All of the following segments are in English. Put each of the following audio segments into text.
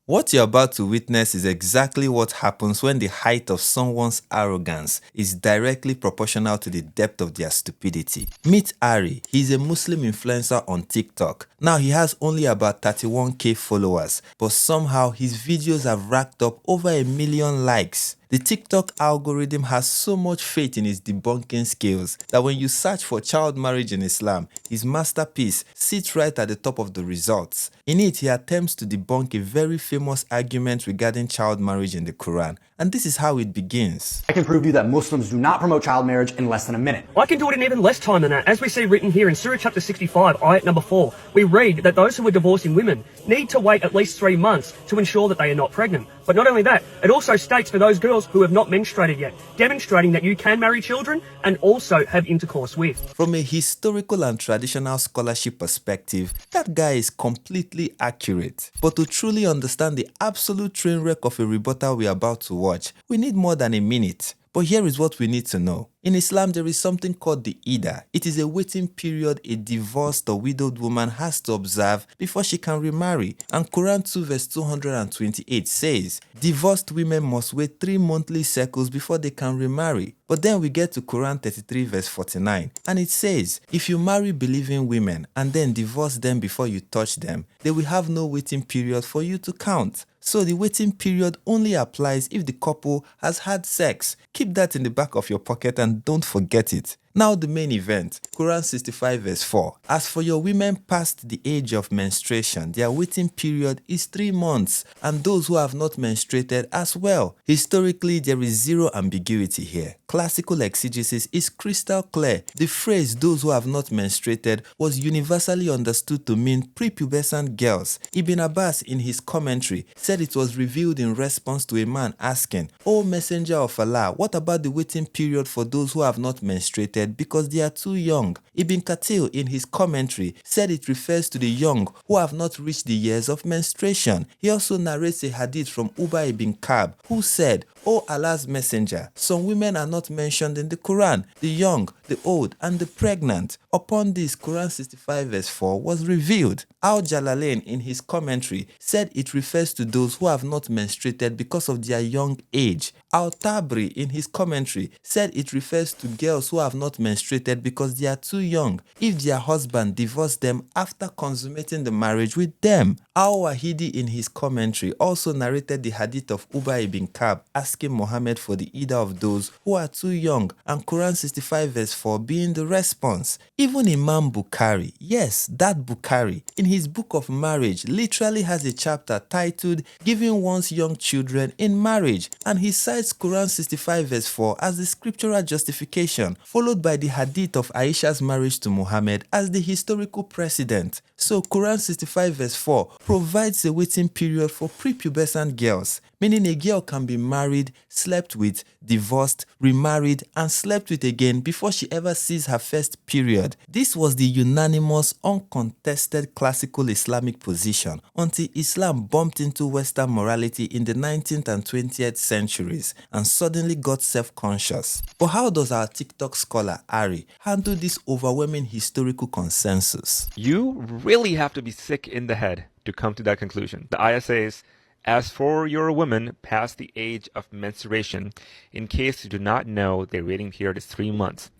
What you're about to witness is exactly what happens when the height of someone's arrogance is directly proportional to the depth of their stupidity. Meet Ari. He's a Muslim influencer on TikTok. Now he has only about 31k followers, but somehow his videos have racked up over 1 million likes. The TikTok algorithm has so much faith in his debunking skills that when you search for child marriage in Islam, his masterpiece sits right at the top of the results. In it, he attempts to debunk a very famous argument regarding child marriage in the Quran, and this is how it begins. I can prove to you that Muslims do not promote child marriage in less than a minute. I can do it in even less time than that. As we see written here in Surah chapter 65, ayat number 4, we read that those who are divorcing women need to wait at least 3 months to ensure that they are not pregnant. But not only that, it also states for those girls who have not menstruated yet, demonstrating that you can marry children and also have intercourse with. From a historical and traditional scholarship perspective, that guy is completely accurate. But to truly understand the absolute train wreck of a rebuttal we're about to watch, we need more than a minute. But here is what we need to know. In Islam, there is something called the Iddah. It is a waiting period a divorced or widowed woman has to observe before she can remarry. And Quran 2 verse 228 says, divorced women must wait 3 monthly cycles before they can remarry. But then we get to Quran 33 verse 49, and it says, if you marry believing women and then divorce them before you touch them, they will have no waiting period for you to count. So the waiting period only applies if the couple has had sex. Keep that in the back of your pocket and don't forget it. Now the main event, Quran 65 verse 4. As for your women past the age of menstruation, their waiting period is 3 months, and those who have not menstruated as well. Historically, there is zero ambiguity here. Classical exegesis is crystal clear. The phrase those who have not menstruated was universally understood to mean prepubescent girls. Ibn Abbas in his commentary said it was revealed in response to a man asking, O Messenger of Allah, what about the waiting period for those who have not menstruated because they are too young? Ibn Kathir in his commentary said it refers to the young who have not reached the years of menstruation. He also narrates a hadith from Ubay ibn Ka'b who said, O Allah's messenger, some women are not mentioned in the Quran, the young, the old, and the pregnant. Upon this, Quran 65 verse 4 was revealed. Al-Jalalain in his commentary said it refers to those who have not menstruated because of their young age. Al-Tabri in his commentary said it refers to girls who have not menstruated because they are too young if their husband divorced them after consummating the marriage with them. Al-Wahidi in his commentary also narrated the hadith of Ubay ibn Ka'b asking Muhammad for the Iddah of those who are too young, and Quran 65 verse 4 being the response. Even Imam Bukhari, yes, that Bukhari, in his book of marriage literally has a chapter titled Giving One's Young Children in Marriage, and he cites Quran 65 verse 4 as the scriptural justification, followed by the hadith of Aisha's marriage to Muhammad as the historical precedent. So Quran 65 verse 4 provides a waiting period for prepubescent girls, meaning a girl can be married, slept with, divorced, remarried, and slept with again before she ever sees her first period. This was the unanimous, uncontested classical Islamic position until Islam bumped into Western morality in the 19th and 20th centuries and suddenly got self-conscious. But how does our TikTok scholar Ari handle this overwhelming historical consensus? You really have to be sick in the head to come to that conclusion. The ayah says, as for your women past the age of menstruation, in case you do not know, their waiting period is 3 months.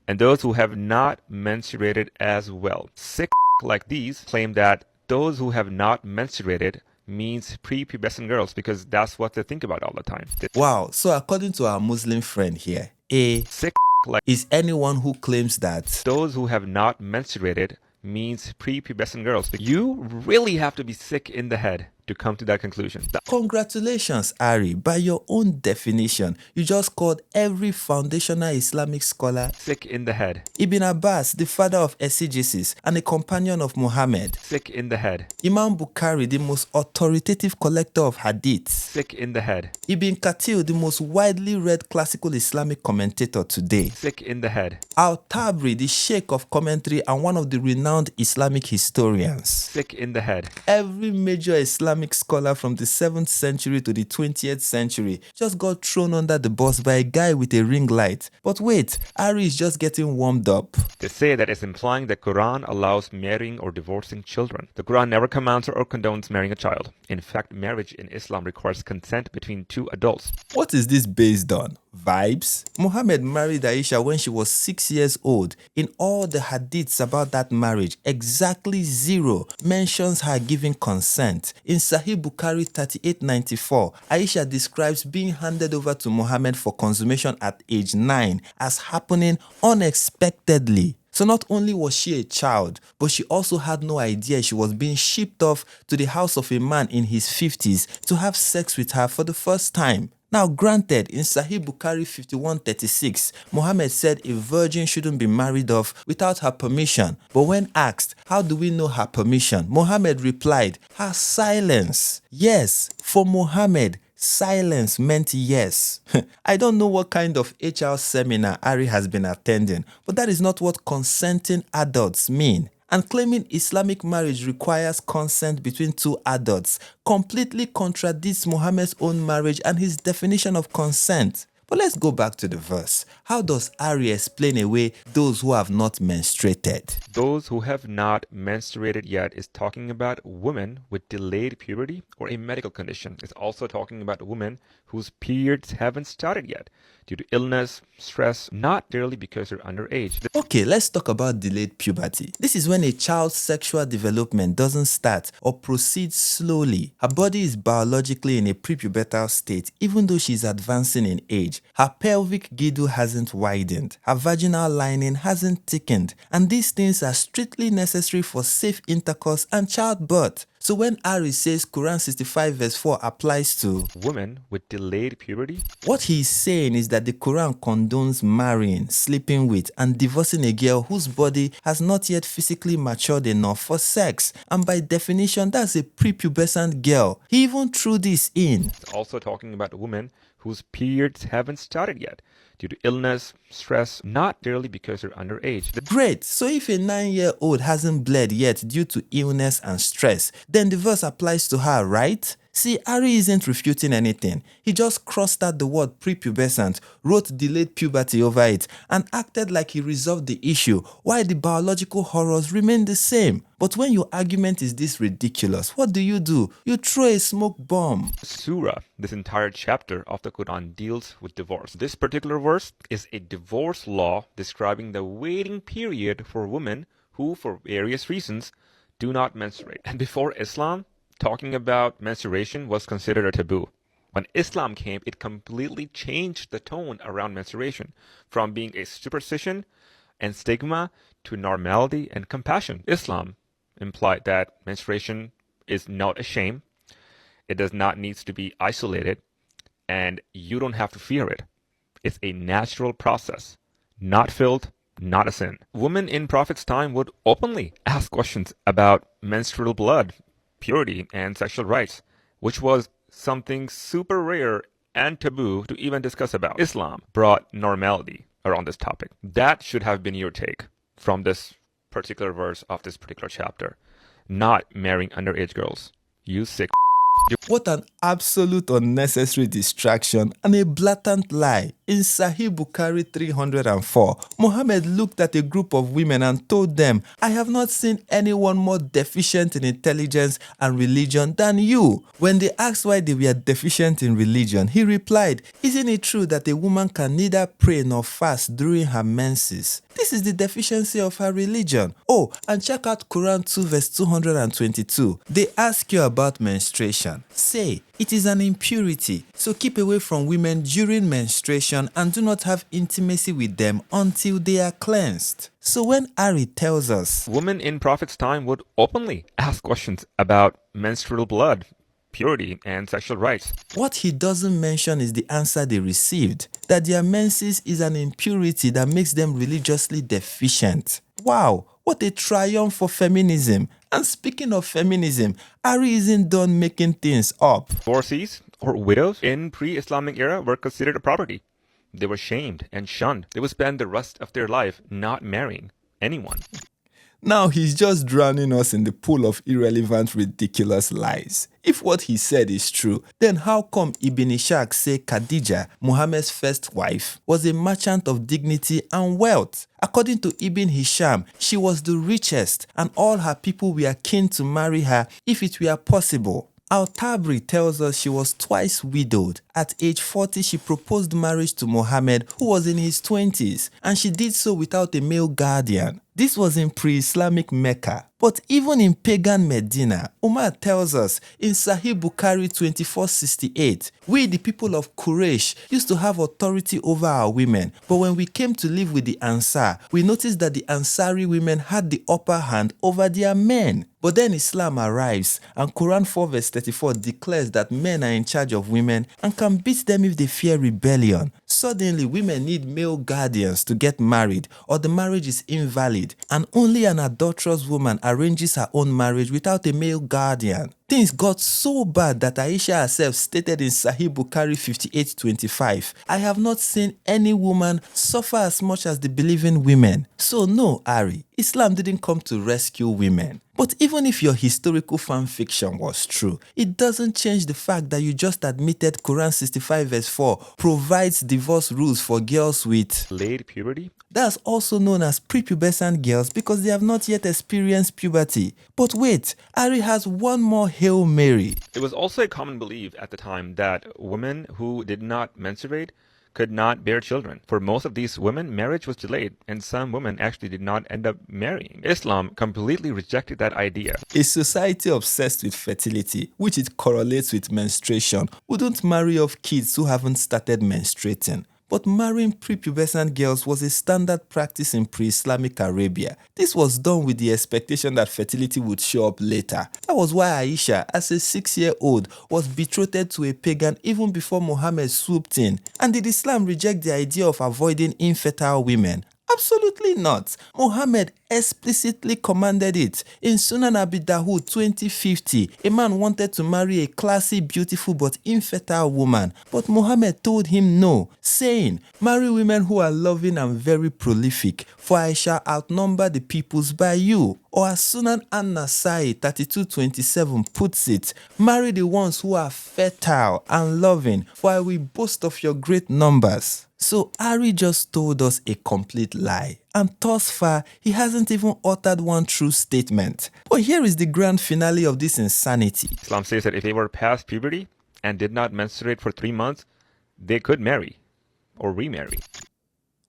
And those who have not menstruated as well. Sick like these claim that those who have not menstruated means prepubescent girls because that's what they think about all the time. Wow, so according to our Muslim friend here, a sick like is anyone who claims that those who have not menstruated means prepubescent girls. You really have to be sick in the head to come to that conclusion. Congratulations, Ari. By your own definition, you just called every foundational Islamic scholar sick in the head. Ibn Abbas, the father of exegesis and a companion of Muhammad, sick in the head. Imam Bukhari, the most authoritative collector of hadiths, sick in the head. Ibn Kathir, the most widely read classical Islamic commentator today, sick in the head. Al-Tabri, the sheikh of commentary and one of the renowned Islamic historians, sick in the head. Every major Islamic Islamic scholar from the 7th century to the 20th century, just got thrown under the bus by a guy with a ring light. But wait, Ari is just getting warmed up. They say that it's implying the Quran allows marrying or divorcing children. The Quran never commands or condones marrying a child. In fact, marriage in Islam requires consent between two adults. What is this based on? Vibes? Muhammad married Aisha when she was 6 years old. In all the hadiths about that marriage, exactly 0 mentions her giving consent. In Sahih Bukhari 3894, Aisha describes being handed over to Muhammad for consummation at age 9 as happening unexpectedly. So not only was she a child, but she also had no idea she was being shipped off to the house of a man in his 50s to have sex with her for the first time. Now granted, in Sahih Bukhari 5136, Muhammad said a virgin shouldn't be married off without her permission. But when asked, how do we know her permission? Muhammad replied, her silence. Yes, for Muhammad, silence meant yes. I don't know what kind of HR seminar Ari has been attending, but that is not what consenting adults mean. And claiming Islamic marriage requires consent between two adults completely contradicts Muhammad's own marriage and his definition of consent. But let's go back to the verse. How does Ari explain away those who have not menstruated? Those who have not menstruated yet is talking about women with delayed puberty or a medical condition. It's also talking about women whose periods haven't started yet due to illness, stress, not merely because they're underage. Okay, let's talk about delayed puberty. This is when a child's sexual development doesn't start or proceeds slowly. Her body is biologically in a prepubertal state even though she's advancing in age. Her pelvic girdle hasn't widened. Her vaginal lining hasn't thickened. And these things are strictly necessary for safe intercourse and childbirth. So when Ari says Quran 65 verse 4 applies to Women with delayed puberty, what he's saying is that the Quran condones marrying, sleeping with, and divorcing a girl whose body has not yet physically matured enough for sex. And by definition, that's a prepubescent girl. He even threw this in. it's also talking about women whose periods haven't started yet due to illness, stress, not merely because they're underage. Great, so if a 9-year-old hasn't bled yet due to illness and stress, then the verse applies to her, right? See, Ari isn't refuting anything. He just crossed out the word prepubescent, wrote delayed puberty over it, and acted like he resolved the issue, while the biological horrors remain the same. But when your argument is this ridiculous, what do? You throw a smoke bomb. Surah, this entire chapter of the Quran deals with divorce. This particular verse is a divorce law describing the waiting period for women who, for various reasons, do not menstruate. And before Islam, talking about menstruation was considered a taboo. When Islam came, it completely changed the tone around menstruation from being a superstition and stigma to normality and compassion. Islam implied that menstruation is not a shame, it does not need to be isolated, and you don't have to fear it. It's a natural process, not filth, not a sin. Women in Prophet's time would openly ask questions about menstrual blood, purity, and sexual rights, which was something super rare and taboo to even discuss about. Islam brought normality around this topic. That should have been your take from this particular verse of this particular chapter. Not marrying underage girls. You sick. What an absolute unnecessary distraction and a blatant lie. In Sahih Bukhari 304, Muhammad looked at a group of women and told them, I have not seen anyone more deficient in intelligence and religion than you. When they asked why they were deficient in religion, he replied, isn't it true that a woman can neither pray nor fast during her menses? This is the deficiency of her religion. Oh, and check out Quran 2 verse 222. They ask you about menstruation. Say, it is an impurity, so keep away from women during menstruation and do not have intimacy with them until they are cleansed. So when Ari tells us, women in Prophet's time would openly ask questions about menstrual blood, purity, and sexual rights. What he doesn't mention is the answer they received, that their menses is an impurity that makes them religiously deficient. Wow, what a triumph for feminism. And speaking of feminism, Ari isn't done making things up. Divorcees or widows in pre-Islamic era were considered a property. They were shamed and shunned. They would spend the rest of their life not marrying anyone. Now he's just drowning us in the pool of irrelevant, ridiculous lies. If what he said is true, then how come Ibn Ishaq say Khadija, Muhammad's first wife, was a merchant of dignity and wealth? According to Ibn Hisham, she was the richest and all her people were keen to marry her if it were possible. Al-Tabri tells us she was twice widowed. At age 40, she proposed marriage to Muhammad, who was in his 20s, and she did so without a male guardian. This was in pre-Islamic Mecca. But even in pagan Medina, Umar tells us in Sahih Bukhari 2468, we the people of Quraysh used to have authority over our women, but when we came to live with the Ansar, we noticed that the Ansari women had the upper hand over their men. But then Islam arrives and Quran 4 verse 34 declares that men are in charge of women and can beat them if they fear rebellion. Suddenly, women need male guardians to get married or the marriage is invalid, and only an adulterous woman arranges her own marriage without a male guardian. Things got so bad that Aisha herself stated in Sahih Bukhari 58:25, I have not seen any woman suffer as much as the believing women. So no, Ari, Islam didn't come to rescue women. But even if your historical fan fiction was true, it doesn't change the fact that you just admitted Quran 65 verse 4 provides divorce rules for girls with Delayed puberty? that's also known as prepubescent girls because they have not yet experienced puberty. But wait, Ari has one more Hail Mary. It was also a common belief at the time that women who did not menstruate could not bear children. For most of these women, marriage was delayed, and some women actually did not end up marrying. Islam completely rejected that idea. A society obsessed with fertility, which it correlates with menstruation, wouldn't marry off kids who haven't started menstruating. But marrying prepubescent girls was a standard practice in pre-Islamic Arabia. This was done with the expectation that fertility would show up later. That was why Aisha, as a 6-year-old, was betrothed to a pagan even before Muhammad swooped in. And did Islam reject the idea of avoiding infertile women? Absolutely not. Muhammad explicitly commanded it. In Sunan Abi Dawud 2050, a man wanted to marry a classy, beautiful but infertile woman, but Muhammad told him no, saying, marry women who are loving and very prolific, for I shall outnumber the peoples by you. Or as Sunan An-Nasai 32:27 puts it, marry the ones who are fertile and loving, for I will boast of your great numbers. So Ari just told us a complete lie, and thus far he hasn't even uttered one true statement. But here is the grand finale of this insanity. Islam says that if they were past puberty and did not menstruate for 3 months, they could marry or remarry.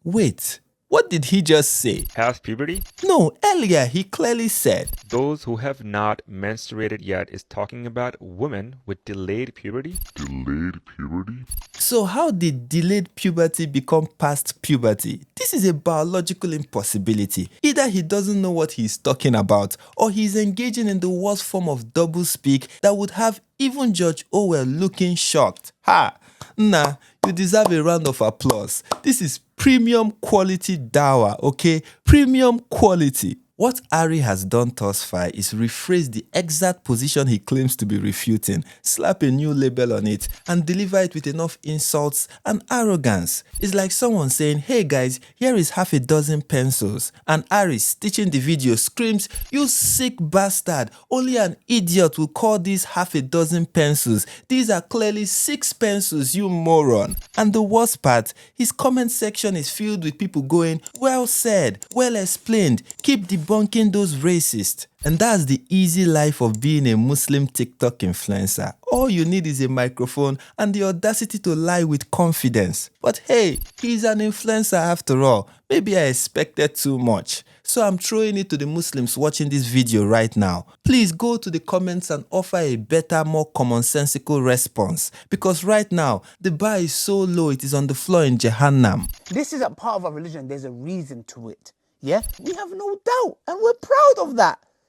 Wait, what did he just say? Past puberty? No, earlier he clearly said, Those who have not menstruated yet is talking about women with delayed puberty. Delayed puberty? so how did delayed puberty become past puberty? This is a biological impossibility. Either he doesn't know what he's talking about, or he's engaging in the worst form of doublespeak that would have even George Orwell looking shocked. Ha! Nah, you deserve a round of applause. This is premium quality dawah, okay? Premium quality. What Ari has done thus far is rephrase the exact position he claims to be refuting, slap a new label on it, and deliver it with enough insults and arrogance. It's like someone saying, hey guys, here is half a dozen pencils, and Ari, stitching the video, screams, you sick bastard, only an idiot will call these half a dozen pencils. These are clearly 6 pencils, you moron. And the worst part, his comment section is filled with people going, well said, well explained, keep debunking those racists. And that's the easy life of being a Muslim TikTok influencer. All you need is a microphone and the audacity to lie with confidence. But hey, he's an influencer after all. Maybe I expected too much. So I'm throwing it to the Muslims watching this video right now. Please go to the comments and offer a better, more commonsensical response. Because right now, the bar is so low it is on the floor in Jahannam. This is a part of our religion. There's a reason to it. Yeah? We have no doubt, and we're proud of that.